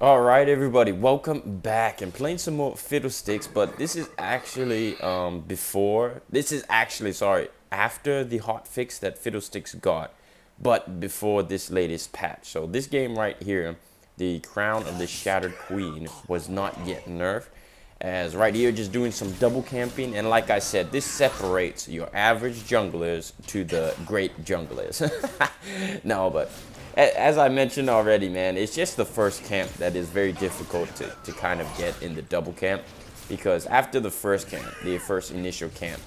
Alright everybody, welcome back and playing some more Fiddlesticks, but this is actually after the hotfix that Fiddlesticks got, but before this latest patch. So this game right here, the Crown of the Shattered Queen, was not yet nerfed, as right here just doing some double camping, and like I said, this separates your average junglers to the great junglers. No, but as I mentioned already, man, it's just the first camp that is very difficult to kind of get in the double camp, because after the first camp, the first initial camp,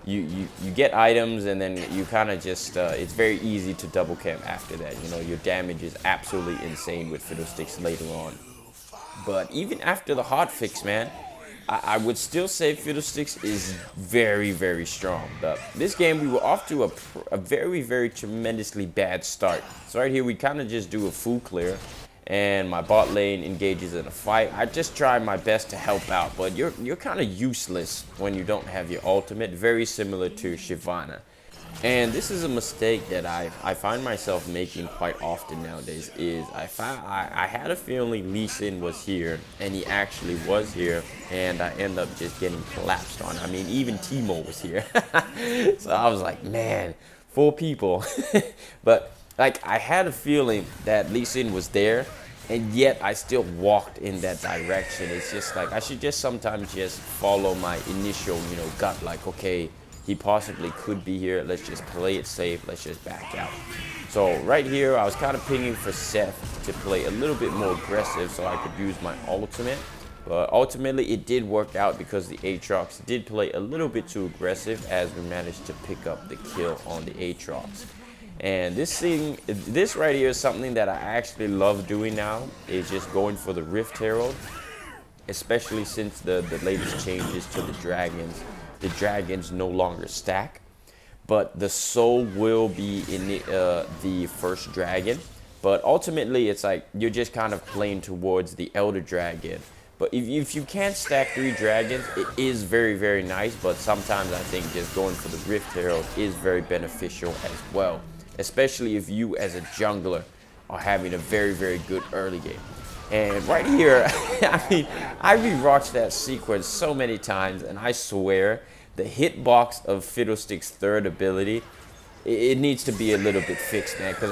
you get items, and then you kind of just it's very easy to double camp after that. You know, your damage is absolutely insane with Fiddlesticks later on. But even after the hotfix, man, I would still say Fiddlesticks is very, very strong. But this game, we were off to a very, very tremendously bad start. So right here, we kind of just do a full clear, and my bot lane engages in a fight. I just try my best to help out, but you're kind of useless when you don't have your ultimate, very similar to Shyvana. And this is a mistake that I find myself making quite often nowadays. Is I had a feeling Lee Sin was here, and he actually was here, and I end up just getting collapsed on. I mean, even Teemo was here. So I was like, man, 4 people. But like, I had a feeling that Lee Sin was there, and yet I still walked in that direction. It's just like, I should just sometimes just follow my initial, gut, like, okay, he possibly could be here. Let's just play it safe. Let's just back out. So right here, I was kind of pinging for Seth to play a little bit more aggressive so I could use my ultimate. But ultimately, it did work out because the Aatrox did play a little bit too aggressive, as we managed to pick up the kill on the Aatrox. And this right here is something that I actually love doing now, is just going for the Rift Herald, especially since the latest changes to the dragons. The dragons no longer stack, but the soul will be in the first dragon. But ultimately, it's like you're just kind of playing towards the elder dragon. But if you can't stack 3 dragons, it is very, very nice. But sometimes I think just going for the Rift Herald is very beneficial as well, especially if you as a jungler are having a very, very good early game. And right here, I mean, I rewatched that sequence so many times, and I swear the hitbox of Fiddlestick's third ability, it needs to be a little bit fixed, man. Because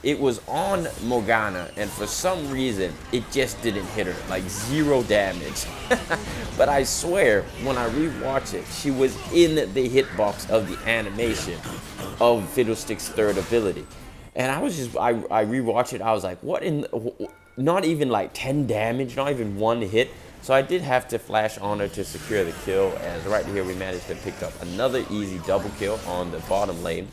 it was on Morgana, and for some reason, it just didn't hit her, like 0 damage. But I swear, when I rewatch it, she was in the hitbox of the animation of Fiddlestick's third ability. And I rewatched it, I was like, what in... Not even like 10 damage, not even 1 hit. So I did have to flash on her to secure the kill, as right here we managed to pick up another easy double kill on the bottom lane.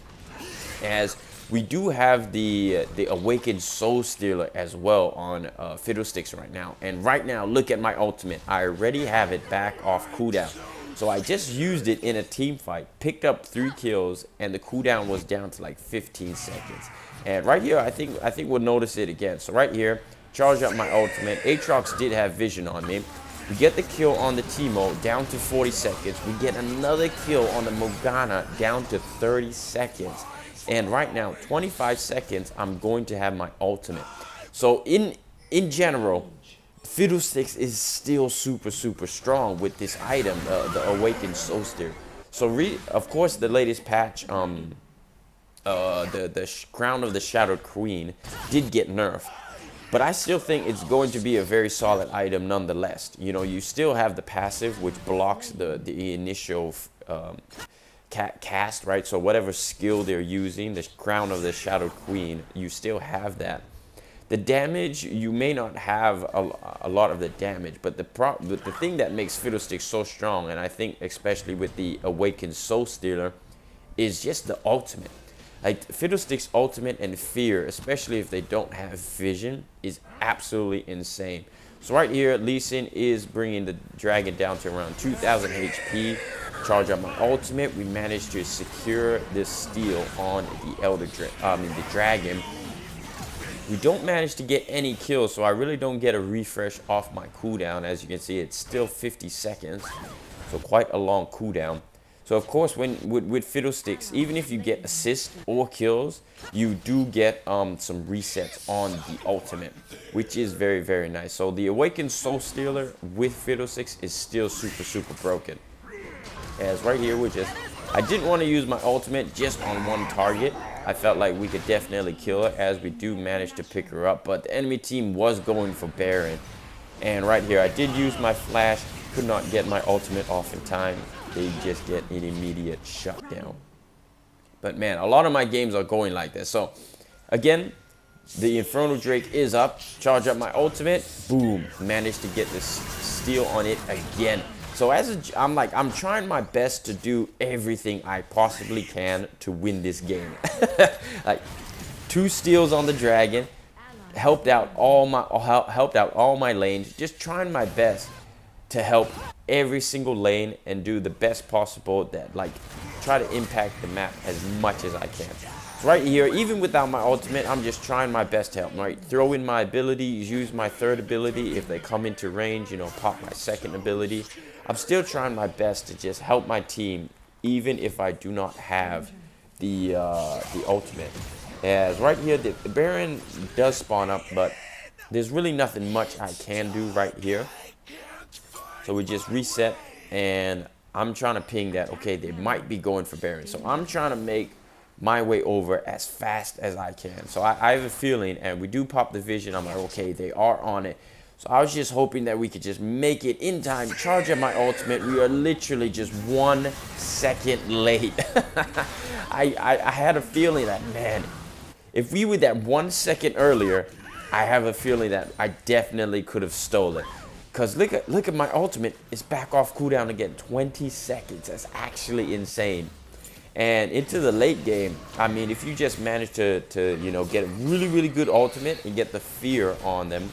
As we do have the Awakened Soul Stealer as well on Fiddlesticks right now. And right now, look at my ultimate. I already have it back off cooldown. So I just used it in a team fight, picked up 3 kills, and the cooldown was down to like 15 seconds. And right here, I think we'll notice it again. So right here, charge up my ultimate. Aatrox did have vision on me. We get the kill on the Teemo down to 40 seconds. We get another kill on the Morgana down to 30 seconds. And right now, 25 seconds, I'm going to have my ultimate. So in general, Fiddlesticks is still super, super strong with this item, the Awakened Soul Stealer. So of course, the latest patch, the Crown of the Shattered Queen did get nerfed. But I still think it's going to be a very solid item nonetheless. You know, you still have the passive, which blocks the initial cast, right? So whatever skill they're using, the Crown of the Shattered Queen, you still have that. The damage, you may not have a lot of the damage, but the thing that makes Fiddlesticks so strong, and I think especially with the Awakened Soul Stealer, is just the ultimate. Like, Fiddlestick's ultimate and fear, especially if they don't have vision, is absolutely insane. So right here, Lee Sin is bringing the dragon down to around 2,000 HP. Charge up my ultimate. We managed to secure this steal on the dragon. We don't manage to get any kills, so I really don't get a refresh off my cooldown. As you can see, it's still 50 seconds, so quite a long cooldown. So of course, with Fiddlesticks, even if you get assists or kills, you do get some resets on the ultimate, which is very, very nice. So the Awakened Soul Stealer with Fiddlesticks is still super broken. As right here, I didn't want to use my ultimate just on one target. I felt like we could definitely kill her, as we do manage to pick her up. But the enemy team was going for Baron. And right here, I did use my flash, could not get my ultimate off in time. They just get an immediate shutdown. But man, a lot of my games are going like this. So again, the Infernal Drake is up. Charge up my ultimate. Boom. Managed to get this steal on it again. So I'm trying my best to do everything I possibly can to win this game. Like 2 steals on the dragon. Helped out all my lanes. Just trying my best to help every single lane and do the best possible, that like try to impact the map as much as I can. So right here, even without my ultimate, I'm just trying my best to help, right? Throw in my abilities, use my 3rd ability. If they come into range, you know, pop my 2nd ability. I'm still trying my best to just help my team, even if I do not have the ultimate. As right here, the Baron does spawn up, but there's really nothing much I can do right here. So we just reset, and I'm trying to ping that, okay, they might be going for Baron. So I'm trying to make my way over as fast as I can. So I have a feeling, and we do pop the vision. I'm like, okay, they are on it. So I was just hoping that we could just make it in time, charge up my ultimate. We are literally just 1 second late. I had a feeling that, man, if we were that 1 second earlier, I have a feeling that I definitely could have stolen. Because look at my ultimate. It's back off cooldown again. 20 seconds. That's actually insane. And into the late game, I mean, if you just manage to you know, get a really good ultimate and get the fear on them,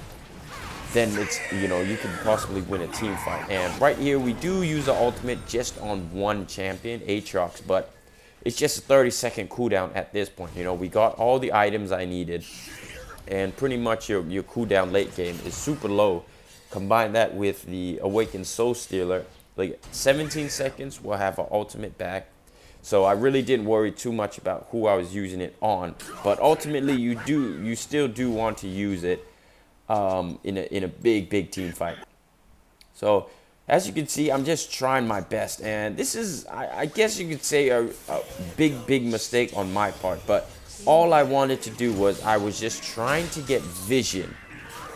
then it's, you know, you can possibly win a team fight. And right here, we do use the ultimate just on one champion, Aatrox, but it's just a 30-second cooldown at this point. You know, we got all the items I needed, and pretty much your cooldown late game is super low. Combine that with the Awakened Soul Stealer, like 17 seconds, we'll have our ultimate back. So I really didn't worry too much about who I was using it on, but ultimately you still do want to use it in a big team fight. So as you can see, I'm just trying my best, and this is, I guess you could say, a big mistake on my part. But all I wanted to do was, I was just trying to get vision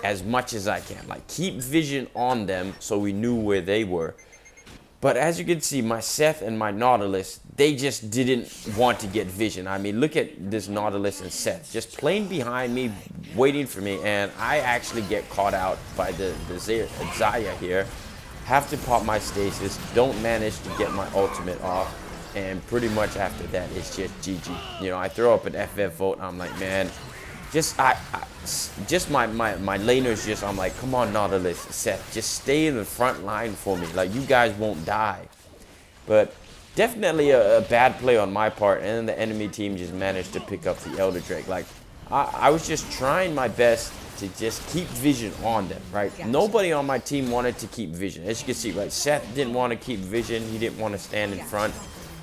as much as I can, like keep vision on them so we knew where they were. But as you can see, my Seth and my Nautilus, they just didn't want to get vision. I mean, look at this Nautilus and Seth just playing behind me, waiting for me, and I actually get caught out by the Xayah here. Have to pop my stasis, don't manage to get my ultimate off, and pretty much after that, it's just GG. You know, I throw up an FF vote, I'm like, man, just my laners just, I'm like, come on, Nautilus, Seth, just stay in the front line for me. Like, you guys won't die. But definitely a bad play on my part, and then the enemy team just managed to pick up the Elder Drake. Like, I was just trying my best to just keep vision on them, right? Yeah. Nobody on my team wanted to keep vision. As you can see, right, Seth didn't want to keep vision. He didn't want to stand in front.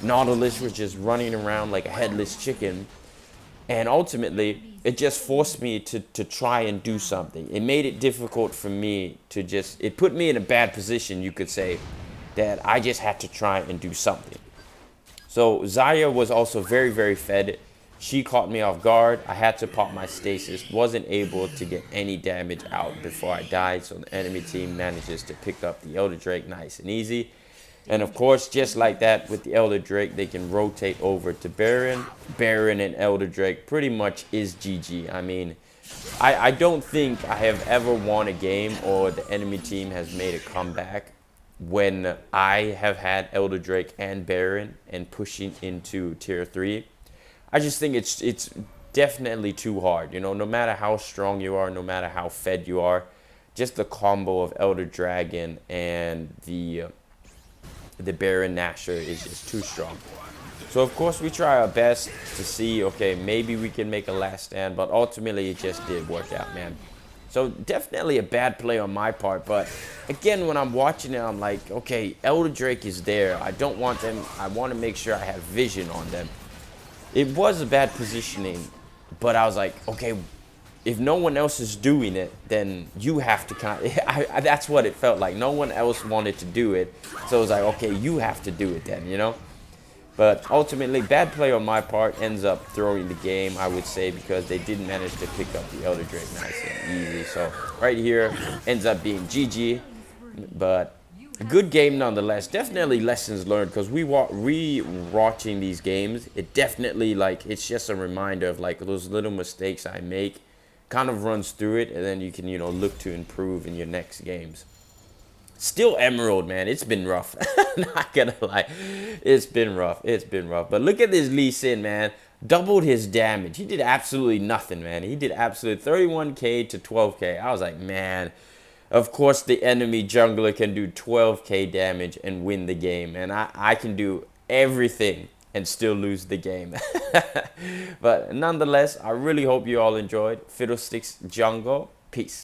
Nautilus was just running around like a headless chicken. And ultimately, it just forced me to try and do something. It made it difficult for me to just, it put me in a bad position, you could say, that I just had to try and do something. So Xayah was also very fed. She caught me off guard. I had to pop my stasis. Wasn't able to get any damage out before I died. So the enemy team manages to pick up the Elder Drake nice and easy. And of course, just like that, with the Elder Drake, they can rotate over to Baron. Baron and Elder Drake pretty much is GG. I mean, I don't think I have ever won a game or the enemy team has made a comeback when I have had Elder Drake and Baron and pushing into tier 3. I just think it's definitely too hard. You know, no matter how strong you are, no matter how fed you are, just the combo of Elder Dragon and the Baron Nasher is just too strong. So of course we try our best to see, okay, maybe we can make a last stand, but ultimately it just did work out, man. So definitely a bad play on my part. But again, when I'm watching it, I'm like, okay, Elder Drake is there. I don't want them. I want to make sure I have vision on them. It was a bad positioning, but I was like, okay, if no one else is doing it, then you have to that's what it felt like. No one else wanted to do it. So it was like, okay, you have to do it then, you know? But ultimately, bad play on my part ends up throwing the game, I would say, because they didn't manage to pick up the Elder Drake nice and easy. So right here ends up being GG. But a good game nonetheless. Definitely lessons learned, because re-watching these games, it definitely, like, it's just a reminder of, like, those little mistakes I make. Kind of runs through it, and then you can, you know, look to improve in your next games. Still Emerald, man. It's been rough. Not gonna lie. It's been rough. It's been rough. But look at this Lee Sin, man. Doubled his damage. He did absolutely nothing, man. He did absolutely 31k to 12k. I was like, man, of course the enemy jungler can do 12k damage and win the game. And I can do everything and still lose the game. But nonetheless, I really hope you all enjoyed Fiddlesticks Jungle. Peace.